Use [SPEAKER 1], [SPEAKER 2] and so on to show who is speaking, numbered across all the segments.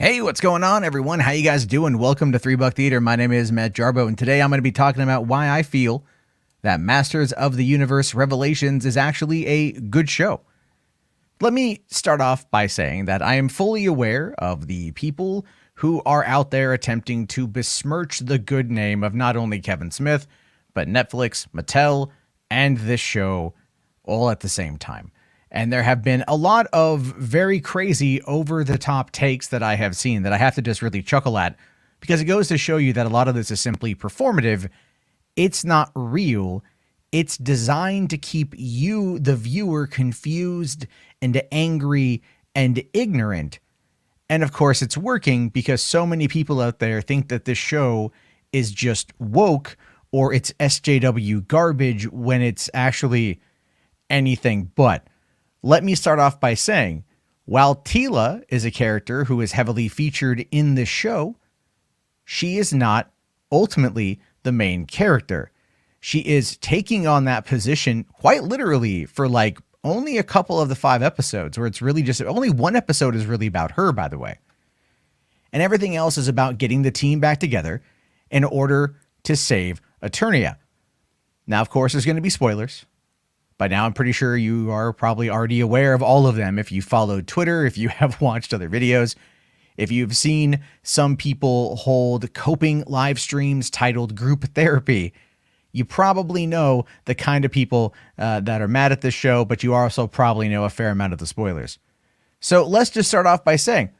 [SPEAKER 1] Hey, what's going on, everyone? How you guys doing? Welcome to $3 Theater. My name is Matt Jarbo, and today I'm going to be talking about why I feel that Masters of the Universe Revelations is actually a good show. Let me start off by saying that I am fully aware of the people who are out there attempting to besmirch the good name of not only Kevin Smith, but Netflix, Mattel, and this show all at the same time. And there have been a lot of very crazy over-the-top takes that I have seen that I have to just really chuckle at, because it goes to show you that a lot of this is simply performative. It's not real. It's designed to keep you, the viewer, confused and angry and ignorant. And of course, it's working because so many people out there think that this show is just woke or it's SJW garbage when it's actually anything but. Let me start off by saying, while Teela is a character who is heavily featured in this show, she is not ultimately the main character. She is taking on that position quite literally for like only a couple of the 5 episodes, where it's really just only one episode is really about her, by the way. And everything else is about getting the team back together in order to save Eternia. Now, of course, there's going to be spoilers. By now, I'm pretty sure you are probably already aware of all of them if you followed Twitter, if you have watched other videos, if you've seen some people hold coping live streams titled Group Therapy. You probably know the kind of people that are mad at this show, but you also probably know a fair amount of the spoilers. So let's just start off by saying,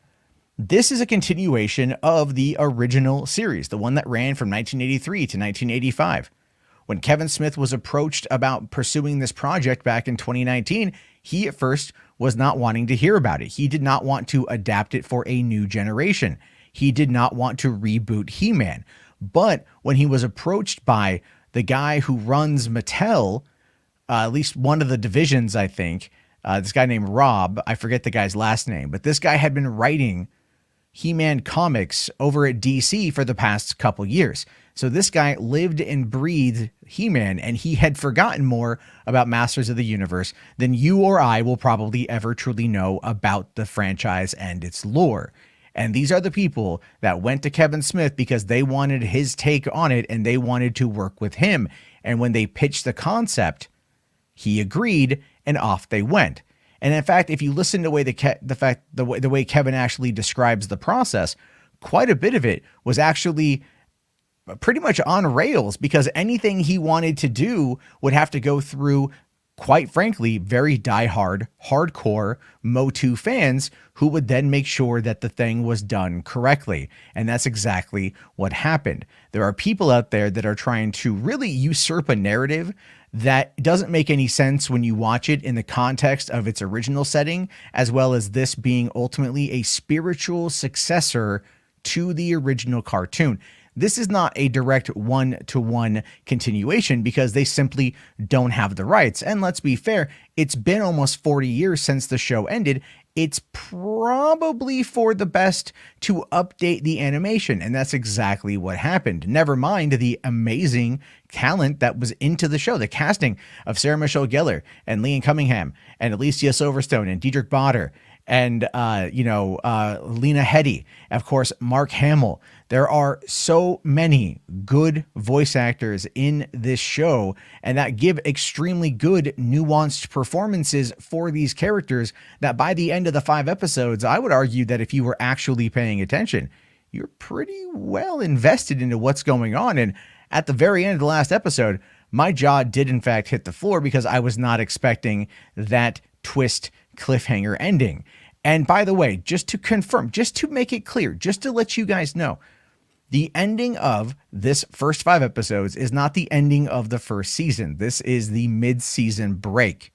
[SPEAKER 1] this is a continuation of the original series, the one that ran from 1983 to 1985. When Kevin Smith was approached about pursuing this project back in 2019, he at first was not wanting to hear about it. He did not want to adapt it for a new generation. He did not want to reboot He-Man. But when he was approached by the guy who runs Mattel, at least one of the divisions, I think, this guy named Rob, I forget the guy's last name, but this guy had been writing He-Man comics over at DC for the past couple years. So this guy lived and breathed He-Man, and he had forgotten more about Masters of the Universe than you or I will probably ever truly know about the franchise and its lore. And these are the people that went to Kevin Smith because they wanted his take on it and they wanted to work with him. And when they pitched the concept, he agreed and off they went. And in fact, if you listen to the way Kevin actually describes the process, quite a bit of it was actually pretty much on rails, because anything he wanted to do would have to go through, quite frankly, very diehard, hardcore Motu fans who would then make sure that the thing was done correctly. And that's exactly what happened. There are people out there that are trying to really usurp a narrative that doesn't make any sense when you watch it in the context of its original setting, as well as this being ultimately a spiritual successor to the original cartoon. This is not a direct one-to-one continuation because they simply don't have the rights. And let's be fair, it's been almost 40 years since the show ended. It's probably for the best to update the animation, and that's exactly what happened. Never mind the amazing talent that was into the show, the casting of Sarah Michelle Gellar and Liam Cunningham and Alicia Silverstone and Diedrich Bader and Lena Headey, of course, Mark Hamill. There are so many good voice actors in this show, and that give extremely good, nuanced performances for these characters that by the end of the 5 episodes, I would argue that if you were actually paying attention, you're pretty well invested into what's going on. And at the very end of the last episode, my jaw did in fact hit the floor because I was not expecting that twist cliffhanger ending. And by the way, just to confirm, just to make it clear, just to let you guys know, the ending of this first 5 episodes is not the ending of the first season. This is the mid-season break,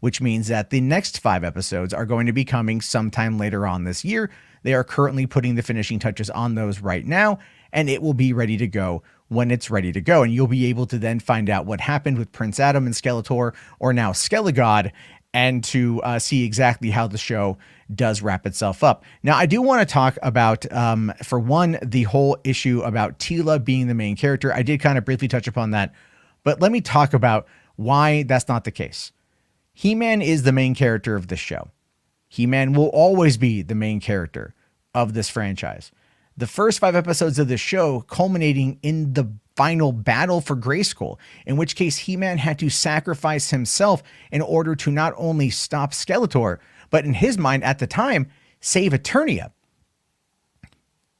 [SPEAKER 1] which means that the next 5 episodes are going to be coming sometime later on this year. They are currently putting the finishing touches on those right now, and it will be ready to go when it's ready to go. And you'll be able to then find out what happened with Prince Adam and Skeletor, or now Skelegod, and to see exactly how the show does wrap itself up. Now, I do want to talk about, for one, the whole issue about Teela being the main character. I did kind of briefly touch upon that, but let me talk about why that's not the case. He-Man is the main character of the show. He-Man will always be the main character. of this franchise. The first 5 episodes of the show culminating in the final battle for Grayskull, in which case He-Man had to sacrifice himself in order to not only stop Skeletor, but in his mind at the time, save Eternia.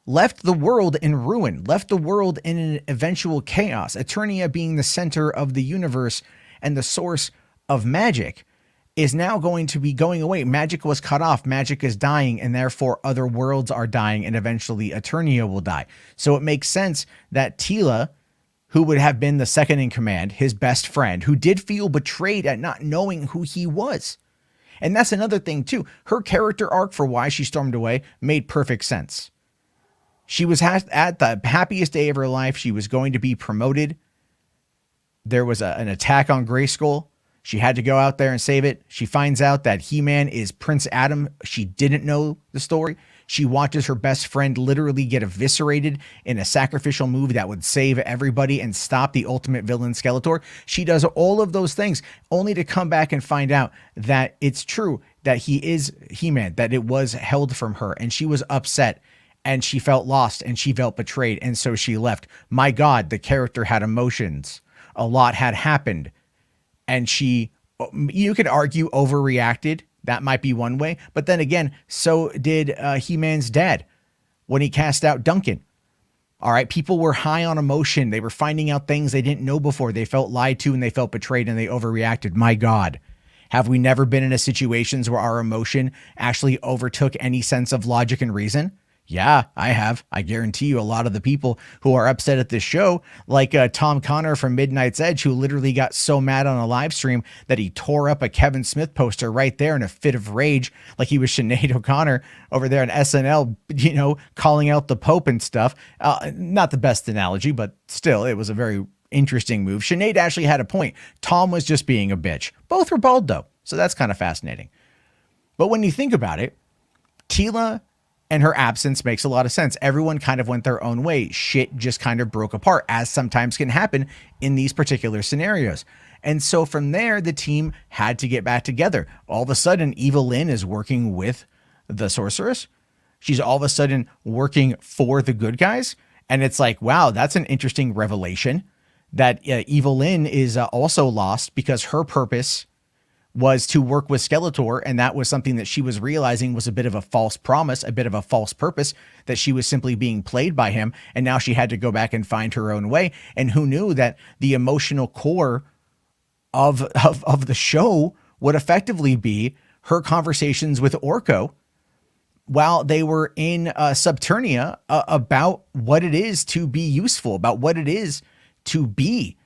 [SPEAKER 1] Left the world in ruin, left the world in an eventual chaos, Eternia being the center of the universe and the source of magic, is now going to be going away. Magic was cut off, magic is dying, and therefore other worlds are dying, and eventually Eternia will die. So it makes sense that Teela, who would have been the second in command, his best friend, who did feel betrayed at not knowing who he was. And that's another thing too. Her character arc for why she stormed away made perfect sense. She was at the happiest day of her life. She was going to be promoted. There was an attack on Grayskull. She had to go out there and save it. She finds out that He-Man is Prince Adam. She didn't know the story. She watches her best friend literally get eviscerated in a sacrificial move that would save everybody and stop the ultimate villain, Skeletor. She does all of those things only to come back and find out that it's true, that he is He-Man, that it was held from her, and she was upset. And she felt lost and she felt betrayed. And so she left. My God, the character had emotions. A lot had happened. And she, you could argue, overreacted. That might be one way. But then again, so did He-Man's dad when he cast out Duncan. All right. People were high on emotion. They were finding out things they didn't know before. They felt lied to and they felt betrayed and they overreacted. My God. Have we never been in a situations where our emotion actually overtook any sense of logic and reason? Yeah, I have. I guarantee you a lot of the people who are upset at this show, like Tom Connor from Midnight's Edge, who literally got so mad on a live stream that he tore up a Kevin Smith poster right there in a fit of rage, like he was Sinead O'Connor over there on SNL, you know, calling out the Pope and stuff. Not the best analogy, but still, it was a very interesting move. Sinead actually had a point. Tom was just being a bitch. Both were bald, though, so that's kind of fascinating. But when you think about it, Teela and her absence makes a lot of sense. Everyone kind of went their own way. Shit just kind of broke apart, as sometimes can happen in these particular scenarios. And so from there, the team had to get back together. All of a sudden, Evil-Lyn is working with the Sorceress. She's all of a sudden working for the good guys. And it's like, wow, that's an interesting revelation that Evil-Lyn is also lost because her purpose was to work with Skeletor, and that was something that she was realizing was a bit of a false promise, a bit of a false purpose, that she was simply being played by him, and now she had to go back and find her own way. And who knew that the emotional core of the show would effectively be her conversations with Orko while they were in Subternia about what it is to be useful, about what it is to be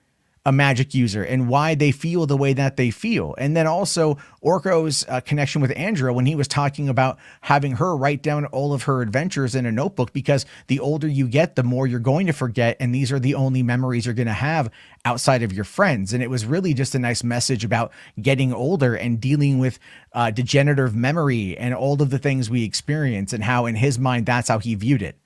[SPEAKER 1] a magic user and why they feel the way that they feel. And then also Orko's connection with Andra when he was talking about having her write down all of her adventures in a notebook, because the older you get, the more you're going to forget. And these are the only memories you're going to have outside of your friends. And it was really just a nice message about getting older and dealing with degenerative memory and all of the things we experience, and how in his mind, that's how he viewed it.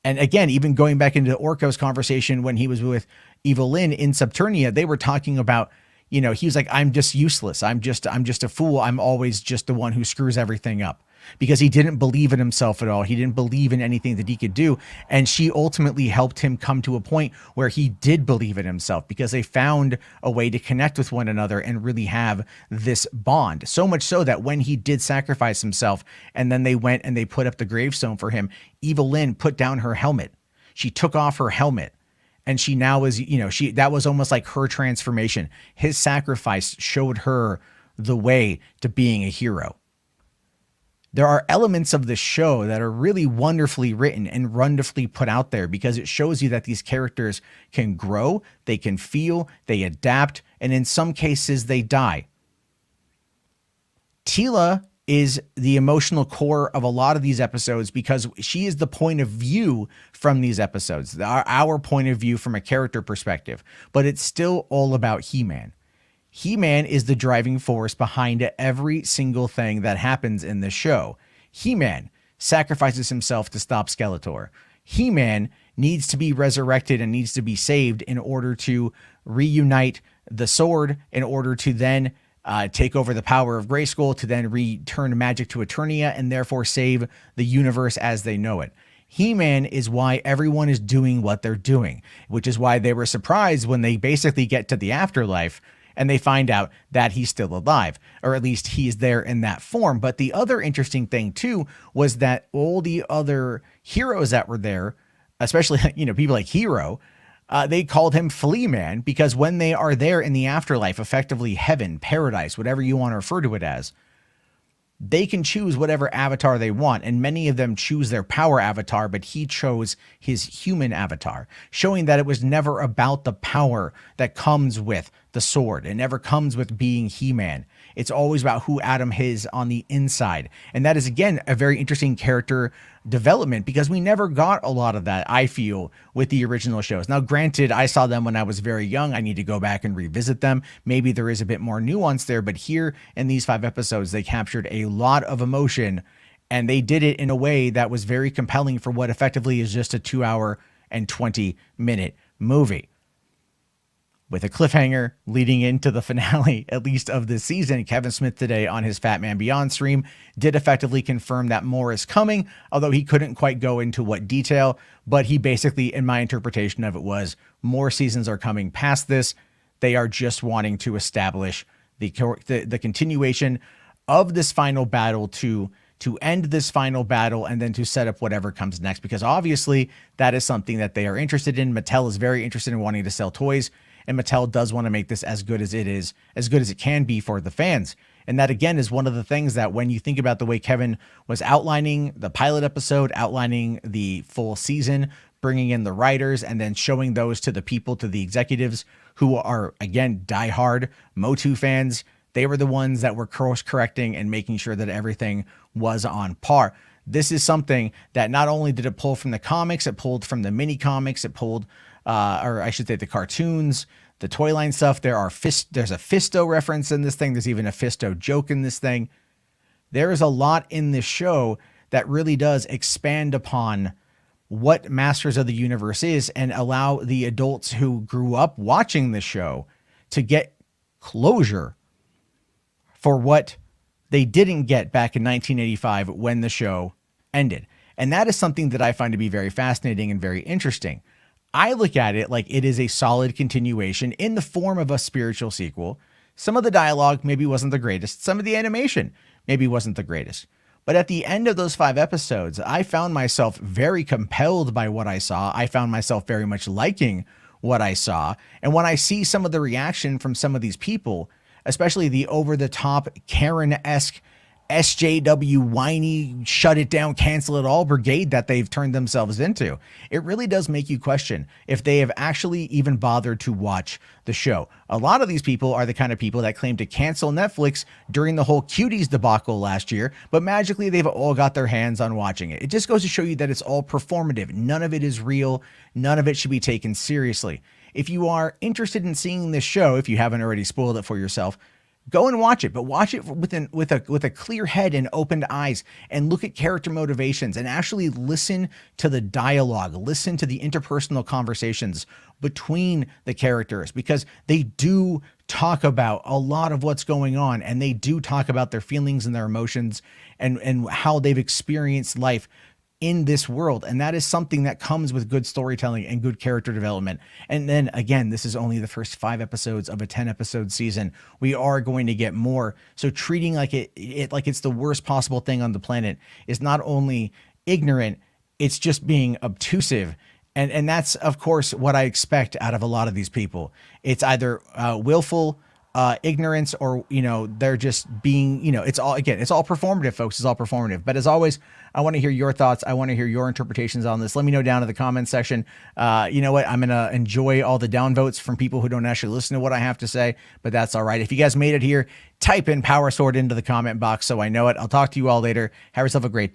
[SPEAKER 1] And again, even going back into Orko's conversation when he was with Evil-Lyn in Subternia, they were talking about, you know, he was like, I'm just useless. I'm just a fool. I'm always just the one who screws everything up, because he didn't believe in himself at all. He didn't believe in anything that he could do. And she ultimately helped him come to a point where he did believe in himself, because they found a way to connect with one another and really have this bond. So much so that when he did sacrifice himself and then they went and they put up the gravestone for him, Evil-Lyn put down her helmet. She took off her helmet. And she now was, you know, that was almost like her transformation. His sacrifice showed her the way to being a hero. There are elements of the show that are really wonderfully written and wonderfully put out there, because it shows you that these characters can grow, they can feel, they adapt, and in some cases they die. Teela is the emotional core of a lot of these episodes, because she is the point of view from these episodes, our point of view from a character perspective, but it's still all about He-Man. He-Man is the driving force behind every single thing that happens in the show. He-Man sacrifices himself to stop Skeletor. He-Man needs to be resurrected and needs to be saved in order to reunite the sword, in order to then take over the power of Grayskull to then return magic to Eternia and therefore save the universe as they know it. He-Man is why everyone is doing what they're doing, which is why they were surprised when they basically get to the afterlife and they find out that he's still alive, or at least he's there in that form. But the other interesting thing too was that all the other heroes that were there, especially, people like Hero, they called him Flea Man, because when they are there in the afterlife, effectively heaven, paradise, whatever you want to refer to it as, they can choose whatever avatar they want, and many of them choose their power avatar, but he chose his human avatar, showing that it was never about the power that comes with the sword. It never comes with being He-Man. It's always about who Adam is on the inside. And that is, again, a very interesting character development, because we never got a lot of that, I feel, with the original shows. Now, granted, I saw them when I was very young. I need to go back and revisit them. Maybe there is a bit more nuance there, but here in these 5 episodes, they captured a lot of emotion, and they did it in a way that was very compelling for what effectively is just a 2-hour and 20-minute movie, with a cliffhanger leading into the finale, at least of this season. Kevin Smith today on his Fat Man Beyond stream did effectively confirm that more is coming, although he couldn't quite go into what detail. But he basically, in my interpretation of it, was more seasons are coming past this. They are just wanting to establish the continuation of this final battle to end this final battle and then to set up whatever comes next, because obviously that is something that they are interested in. Mattel is very interested in wanting to sell toys, and Mattel does want to make this as good as it can be for the fans. And that, again, is one of the things that when you think about the way Kevin was outlining the pilot episode, outlining the full season, bringing in the writers, and then showing those to the people, to the executives who are, again, diehard Motu fans, they were the ones that were course correcting and making sure that everything was on par. This is something that not only did it pull from the comics, it pulled from the mini comics, it pulled, or I should say the cartoons, the toy line stuff. There's a Fisto reference in this thing. There's even a Fisto joke in this thing. There is a lot in this show that really does expand upon what Masters of the Universe is and allow the adults who grew up watching the show to get closure for what they didn't get back in 1985 when the show ended. And that is something that I find to be very fascinating and very interesting. I look at it like it is a solid continuation in the form of a spiritual sequel. Some of the dialogue maybe wasn't the greatest. Some of the animation maybe wasn't the greatest. But at the end of those 5 episodes, I found myself very compelled by what I saw. I found myself very much liking what I saw. And when I see some of the reaction from some of these people, especially the over-the-top Karen-esque SJW whiny, shut it down, cancel it all brigade that they've turned themselves into, it really does make you question if they have actually even bothered to watch the show. A lot of these people are the kind of people that claim to cancel Netflix during the whole Cuties debacle last year, but magically they've all got their hands on watching it. It just goes to show you that it's all performative. None of it is real. None of it should be taken seriously. If you are interested in seeing this show, if you haven't already spoiled it for yourself, go and watch it, but watch it with a clear head and opened eyes, and look at character motivations and actually listen to the dialogue, listen to the interpersonal conversations between the characters, because they do talk about a lot of what's going on, and they do talk about their feelings and their emotions and how they've experienced life in this world. And that is something that comes with good storytelling and good character development. And then again, this is only the first 5 episodes of a 10-episode season. We are going to get more. So treating like it like it's the worst possible thing on the planet is not only ignorant, it's just being obtrusive. And that's, of course, what I expect out of a lot of these people. It's either willful ignorance, or, they're just being, it's all performative, folks. It's all performative. But as always, I want to hear your thoughts. I want to hear your interpretations on this. Let me know down in the comment section. You know what? I'm going to enjoy all the downvotes from people who don't actually listen to what I have to say, but that's all right. If you guys made it here, type in Power Sword into the comment box so I know it. I'll talk to you all later. Have yourself a great day.